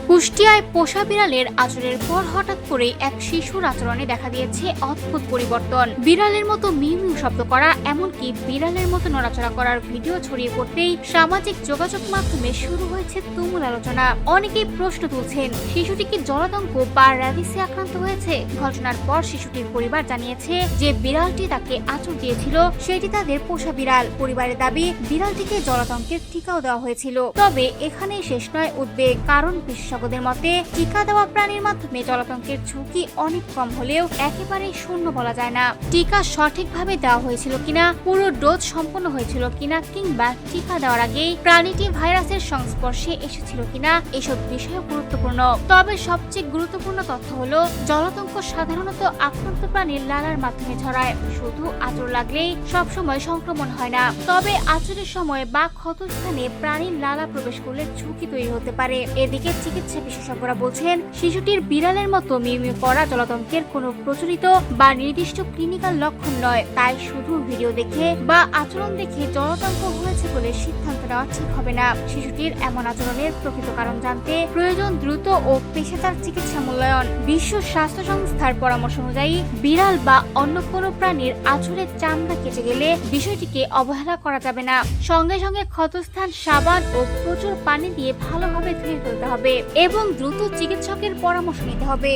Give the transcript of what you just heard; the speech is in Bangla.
কুষ্টিয়ায় পোষা বিড়ালের আচরণের পর হঠাৎ করে এক শিশুর আচরণে দেখা দিয়েছে অদ্ভুত পরিবর্তন। বিড়ালের মতো মিউ মিউ শব্দ করা, এমনকি বিড়ালের মতো নড়াচড়া করার ভিডিও ছড়িয়ে পড়তেই সামাজিক যোগাযোগ মাধ্যমে শুরু হয়েছে তুমুল আলোচনা। অনেকেই প্রশ্ন তুলছেন, শিশুটি কি জলাতঙ্ক বা র্যাবিসে আক্রান্ত হয়েছে? ঘটনার পর শিশুটির পরিবার জানিয়েছে যে বিড়ালটি তাকে আঁচড় দিয়েছিল সেটি তাদের পোষা বিড়াল। পরিবারের দাবি, বিড়ালটিকে জলাতঙ্কের টিকাও দেওয়া হয়েছিল। তবে এখানেই শেষ নয় উদ্বেগ, কারণ বিশেষজ্ঞদের মতে টিকা দেওয়া প্রাণীর মাধ্যমে জলাতঙ্কের ঝুঁকি অনেক কম হলেও একেবারেই শূন্য বলা যায় না। টিকা সঠিকভাবে দেওয়া হয়েছিল কিনা, পুরো ডোজ সম্পন্ন হয়েছিল কিনা, কিংবা টিকা দেওয়ার আগেই প্রাণীটি ভাইরাসের সংস্পর্শে এসেছিল কিনা, এসব বিষয় গুরুত্বপূর্ণ। তবে সবচেয়ে গুরুত্বপূর্ণ তথ্য হলো জলাতঙ্ক সাধারণত আক্রান্ত প্রাণীর লালার মাধ্যমে ছড়ায়। শুধু আঁচড় লাগলেই সবসময় সংক্রমণ হয় না। তবে আঁচড়ের সময় বা ক্ষতস্থানে প্রাণীর লালা প্রবেশ করলে ঝুঁকি তৈরি হতে পারে। এদিকে চিকিৎসা বিশেষজ্ঞরা বলছেন, শিশুটির বিড়ালের মতো মিউ মিউ করা জলাতঙ্কের কোনো প্রচলিত বা নির্দিষ্ট ক্লিনিক্যাল লক্ষণ নয়। তাই শুধু ভিডিও দেখে বা আচরণ দেখে জলাতঙ্ক হয়েছে বলে সিদ্ধান্ত নেওয়া ঠিক হবে না। শিশুটির এমন আচরণের প্রকৃত কারণ জানতে প্রয়োজন দ্রুত ও পেশাদার চিকিৎসা মূল্যায়ন। বিশ্ব স্বাস্থ্য সংস্থার পরামর্শ অনুযায়ী বিড়াল বা অন্য কোনো প্রাণীর আঁচড়ের চামড়া কেটে গেলে বিষয়টিকে অবহেলা করা যাবে না। সঙ্গে সঙ্গে ক্ষতস্থান সাবান ও প্রচুর পানি দিয়ে ভালোভাবে ধুয়ে ফেলতে হবে এবং দ্রুত চিকিৎসকের পরামর্শ নিতে হবে।